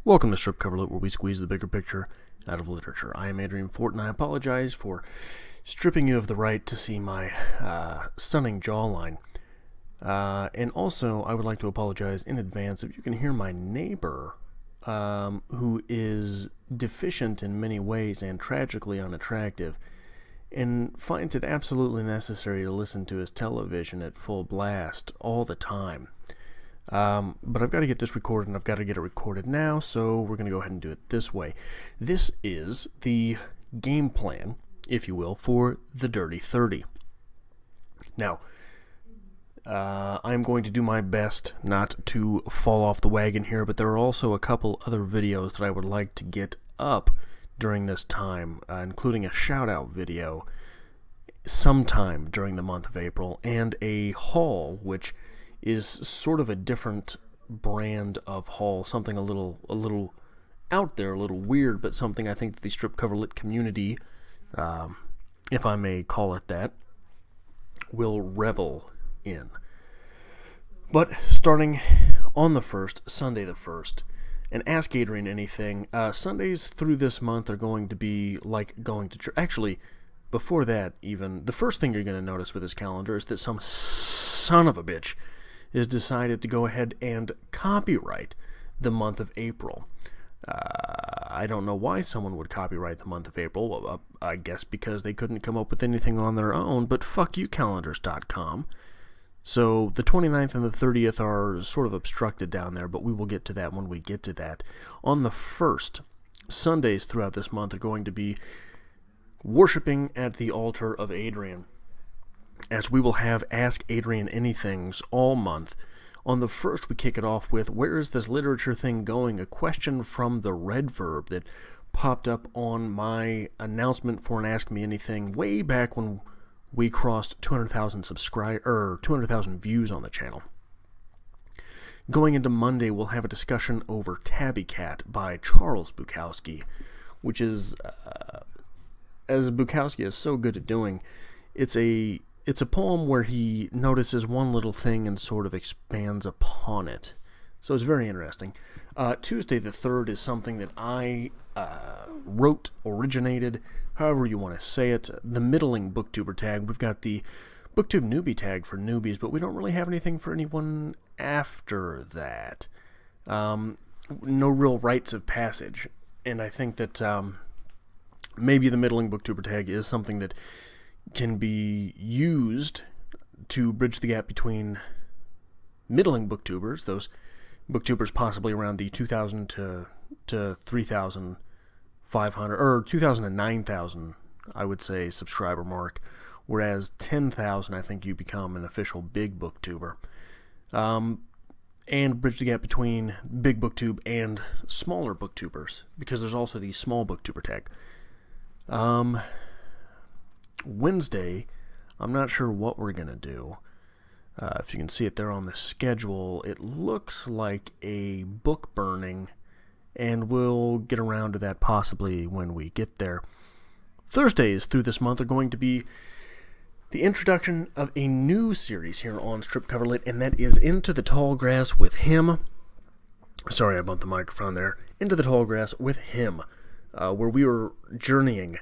Welcome to Strip Coverlet, where we squeeze the bigger picture out of literature. I am Adrian Fort, and I apologize for stripping you of the right to see my stunning jawline. And also, I would like to apologize in advance if you can hear my neighbor, who is deficient in many ways and tragically unattractive, and finds it absolutely necessary to listen to his television at full blast all the time. But I've got to get this recorded, and I've got to get it recorded now, so we're going to go ahead and do it this way. This is the game plan, if you will, for the Dirty 30. Now, I'm going to do my best not to fall off the wagon here, but there are also a couple other videos that I would like to get up during this time, including a shout-out video sometime during the month of April, and a haul, which is sort of a different brand of haul, something a little out there, a little weird, but something I think that the strip coverlet community, if I may call it that, will revel in. But starting on the 1st, Sunday the 1st, and Ask Adrian Anything, Sundays through this month are going to be like going to church. Actually, before that even, the first thing you're going to notice with this calendar is that some son of a bitch is decided to go ahead and copyright the month of April. I don't know why someone would copyright the month of April. I guess because they couldn't come up with anything on their own, but fuck you, calendars.com. So the 29th and the 30th are sort of obstructed down there, but we will get to that when we get to that. On the 1st, Sundays throughout this month are going to be worshiping at the altar of Adrian, as we will have Ask Adrian Anythings all month. On the 1st, we kick it off with, where is this literature thing going? A question from the Red Verb that popped up on my announcement for an Ask Me Anything way back when we crossed 200,000 200,000 views on the channel. Going into Monday, we'll have a discussion over Tabby Cat by Charles Bukowski, which is, as Bukowski is so good at doing, it's a poem where he notices one little thing and sort of expands upon it. So it's very interesting. Tuesday the 3rd is something that I wrote, originated, however you want to say it. The middling booktuber tag. We've got the booktube newbie tag for newbies, but we don't really have anything for anyone after that. No real rites of passage. And I think that maybe the middling booktuber tag is something that can be used to bridge the gap between middling booktubers, those booktubers possibly around the 2,000 to 3,500, or 2,000 to 9,000, I would say, subscriber mark, whereas 10,000, I think you become an official big booktuber. And bridge the gap between big booktube and smaller booktubers, because there's also the small booktuber tag. Wednesday, I'm not sure what we're going to do. If you can see it there on the schedule, it looks like a book burning, and we'll get around to that possibly when we get there. Thursdays through this month are going to be the introduction of a new series here on Strip Coverlet, and that is Into the Tall Grass with Him. Sorry, I bumped the microphone there. Into the Tall Grass with Him, where we are journeying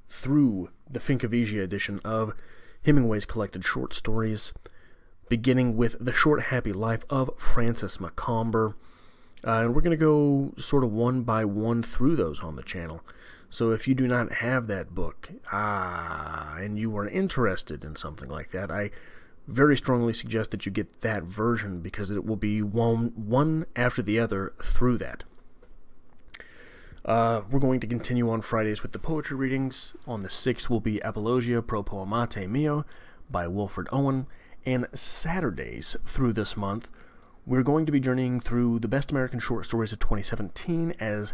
through the Finkavigia edition of Hemingway's collected short stories, beginning with The Short Happy Life of Francis Macomber. And we're going to go sort of one by one through those on the channel. So if you do not have that book, and you are interested in something like that, I very strongly suggest that you get that version, because it will be one after the other through that. We're going to continue on Fridays with the poetry readings. On the 6th will be Apologia Pro Poemate Mio by Wilfred Owen. And Saturdays through this month, we're going to be journeying through the best American short stories of 2017 as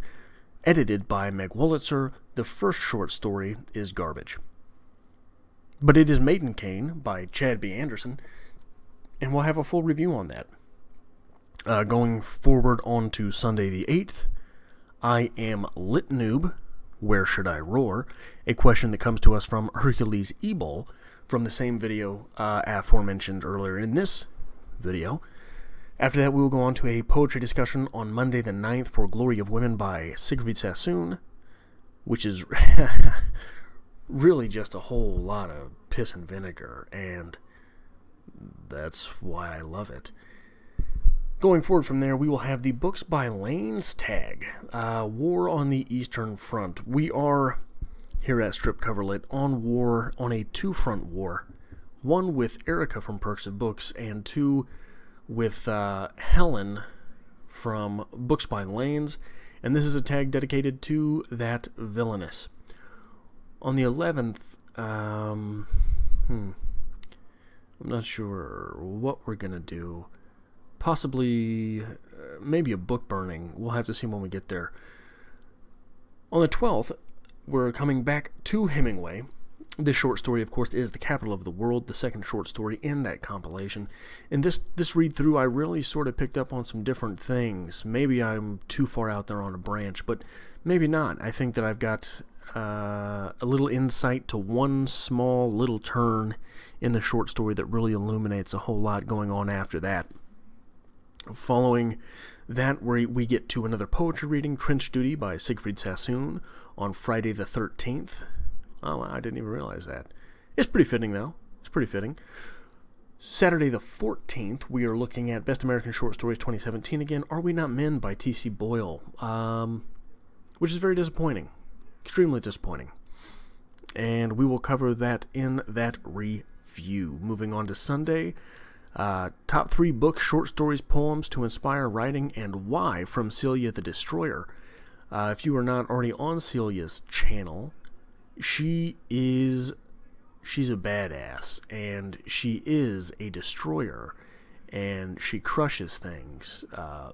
edited by Meg Wolitzer. The first short story is Garbage, but it is Maiden Cane by Chad B. Anderson, and we'll have a full review on that. Going forward on to Sunday the 8th, I Am Lit Noob, Where Should I Roar? A question that comes to us from Hercules Ebol from the same video aforementioned earlier in this video. After that, we will go on to a poetry discussion on Monday the 9th for Glory of Women by Sigrid Sassoon, which is really just a whole lot of piss and vinegar, and that's why I love it. Going forward from there, we will have the Books by Lanes tag, War on the Eastern Front. We are, here at Strip Coverlet, on a two-front war. One with Erika from Perks of Books, and two with Helen from Books by Lanes. And this is a tag dedicated to that villainess. On the 11th, I'm not sure what we're going to do. Possibly, maybe a book burning. We'll have to see when we get there. On the 12th, we're coming back to Hemingway. This short story, of course, is The Capital of the World, the second short story in that compilation. In this read-through, I really sort of picked up on some different things. Maybe I'm too far out there on a branch, but maybe not. I think that I've got a little insight to one small little turn in the short story that really illuminates a whole lot going on after that. Following that, we get to another poetry reading, Trench Duty by Sigrid Sassoon, on Friday the 13th. Oh, I didn't even realize that. It's pretty fitting, though. It's pretty fitting. Saturday the 14th, we are looking at Best American Short Stories 2017 again, Are We Not Men by T.C. Boyle, which is very disappointing. Extremely disappointing. And we will cover that in that review. Moving on to Sunday, Top 3 Books, Short Stories, Poems to Inspire Writing and Why from Silje the Destroyer. If you are not already on Silje's channel, she's a badass, and she is a destroyer, and she crushes things.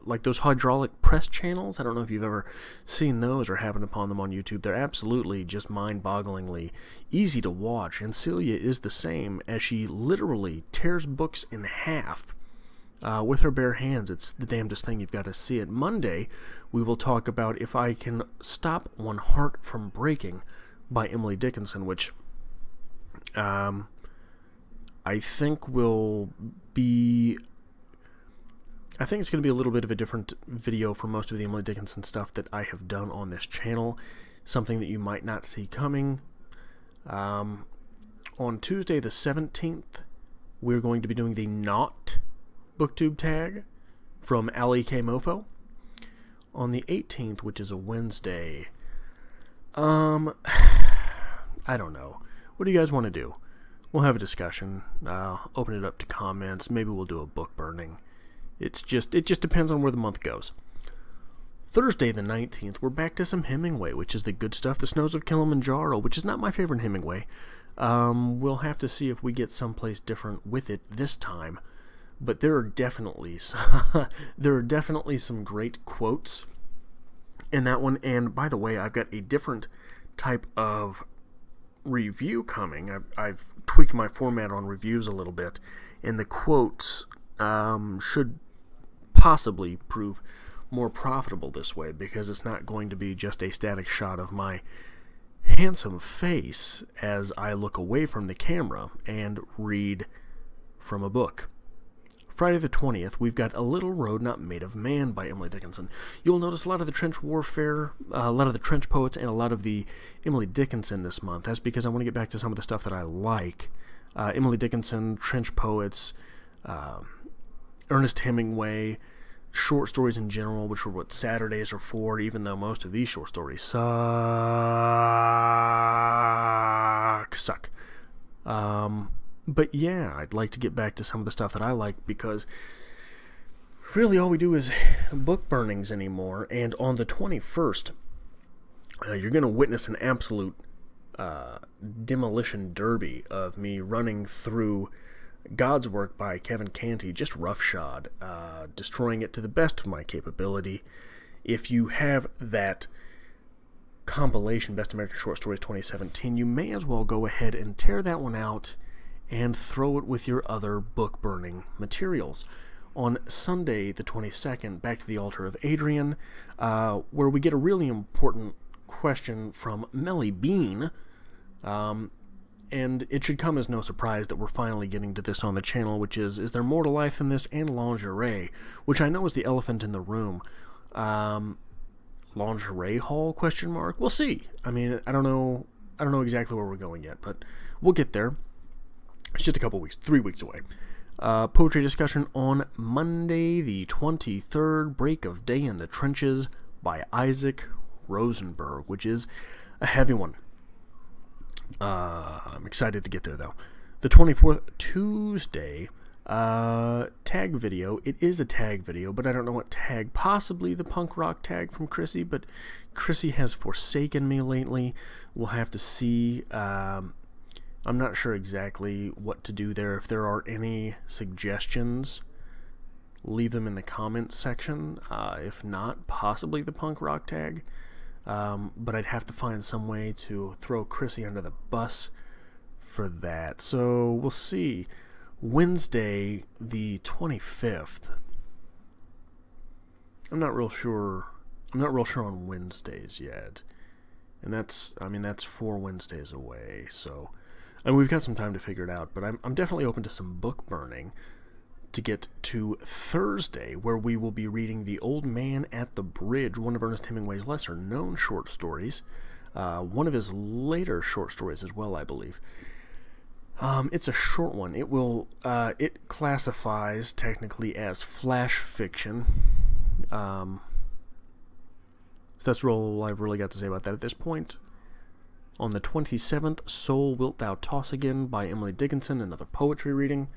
Like those hydraulic press channels, I don't know if you've ever seen those or happened upon them on YouTube. They're absolutely just mind-bogglingly easy to watch, and Silje is the same, as she literally tears books in half with her bare hands. It's the damnedest thing. You've got to see it. Monday, we will talk about If I Can Stop One Heart from Breaking by Emily Dickinson, which I think will be... I think it's going to be a little bit of a different video for most of the Emily Dickinson stuff that I have done on this channel. Something that you might not see coming. On Tuesday the 17th, we're going to be doing the Not BookTube tag from Ali K. Mofo. On the 18th, which is a Wednesday, I don't know. What do you guys want to do? We'll have a discussion. Open it up to comments. Maybe we'll do a book burning. It just depends on where the month goes. Thursday the 19th, we're back to some Hemingway, which is The Good Stuff, The Snows of Kilimanjaro, which is not my favorite Hemingway. We'll have to see if we get someplace different with it this time. But there are definitely some great quotes in that one. And by the way, I've got a different type of review coming. I've tweaked my format on reviews a little bit, and the quotes should possibly prove more profitable this way, because it's not going to be just a static shot of my handsome face as I look away from the camera and read from a book. Friday the 20th, we've got A Little Road Not Made of Man by Emily Dickinson. You'll notice a lot of the trench warfare, a lot of the trench poets, and a lot of the Emily Dickinson this month. That's because I want to get back to some of the stuff that I like. Emily Dickinson, trench poets, Ernest Hemingway, short stories in general, which are what Saturdays are for, even though most of these short stories suck. But yeah, I'd like to get back to some of the stuff that I like, because really all we do is book burnings anymore. And on the 21st, you're going to witness an absolute demolition derby of me running through God's Work by Kevin Canty, just roughshod, destroying it to the best of my capability. If you have that compilation, Best American Short Stories 2017, you may as well go ahead and tear that one out and throw it with your other book-burning materials. On Sunday, the 22nd, Back to the Altar of Adrian, where we get a really important question from Melly Bean, and it should come as no surprise that we're finally getting to this on the channel, which is there more to life than this, and lingerie, which I know is the elephant in the room. Lingerie haul, question mark? We'll see. I mean, I don't know exactly where we're going yet, but we'll get there. It's just a couple weeks, 3 weeks away. Poetry discussion on Monday the 23rd, Break of Day in the Trenches by Isaac Rosenberg, which is a heavy one. I'm excited to get there, though. The 24th, Tuesday, tag video. It is a tag video, but I don't know what tag. Possibly the punk rock tag from Chrissy, but Chrissy has forsaken me lately. We'll have to see. I'm not sure exactly what to do there. If there are any suggestions, leave them in the comments section. If not, possibly the punk rock tag. But I'd have to find some way to throw Chrissy under the bus for that. So we'll see. Wednesday, the 25th. I'm not real sure on Wednesdays yet. And that's 4 Wednesdays away. So, we've got some time to figure it out. But I'm definitely open to some book burning to get to Thursday, where we will be reading The Old Man at the Bridge, one of Ernest Hemingway's lesser-known short stories. One of his later short stories as well, I believe. It's a short one. It classifies technically as flash fiction. So that's all I've really got to say about that at this point. On the 27th, Soul Wilt Thou Toss Again by Emily Dickinson, another poetry reading,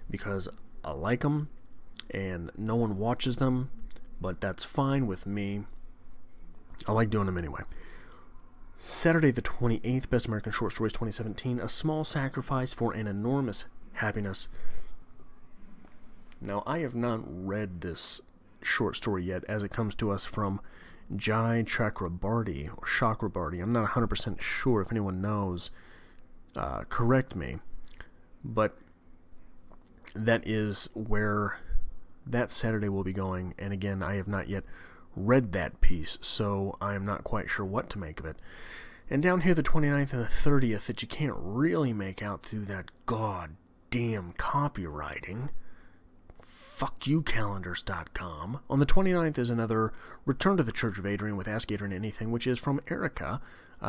because I like them, and no one watches them, but that's fine with me. I like doing them anyway. Saturday the 28th, Best American Short Stories 2017, A Small Sacrifice for an Enormous Happiness. Now, I have not read this short story yet, as it comes to us from Jai Chakrabarty, or Chakrabarty. I'm not 100% sure. If anyone knows, correct me. But that is where that Saturday will be going, and again, I have not yet read that piece, so I am not quite sure what to make of it. And down here, the 29th and the 30th, that you can't really make out through that goddamn copywriting. FuckYouCalendars.com. On the 29th is another Return to the Church of Adrian with Ask Adrian Anything, which is from Erika.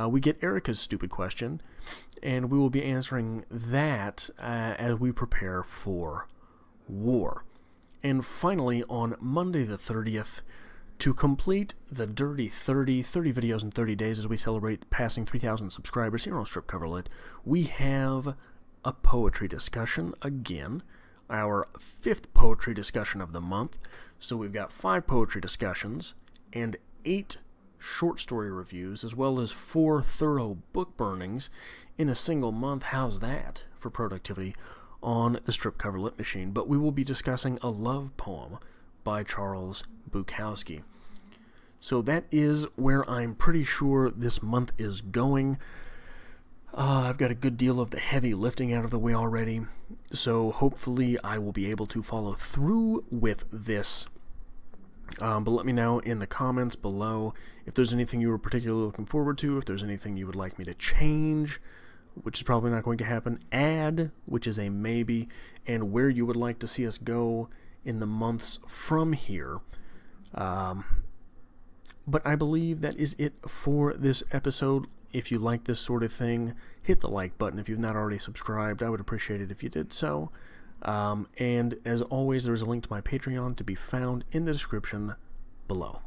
We get Erika's stupid question, and we will be answering that as we prepare for war. And finally, on Monday the 30th, to complete the Dirty 30 videos in 30 days as we celebrate passing 3,000 subscribers here on Strip Cover Lit, we have a poetry discussion again, our 5th poetry discussion of the month. So we've got 5 poetry discussions and 8 short story reviews, as well as 4 thorough book burnings in a single month. How's that for productivity on the Strip Cover Lit machine? But we will be discussing a love poem by Charles Bukowski. So that is where I'm pretty sure this month is going. I've got a good deal of the heavy lifting out of the way already, so hopefully I will be able to follow through with this. But let me know in the comments below if there's anything you were particularly looking forward to, if there's anything you would like me to change, which is probably not going to happen, add, which is a maybe, and where you would like to see us go in the months from here. But I believe that is it for this episode. If you like this sort of thing, hit the like button. If you've not already subscribed, I would appreciate it if you did so. And as always, there is a link to my Patreon to be found in the description below.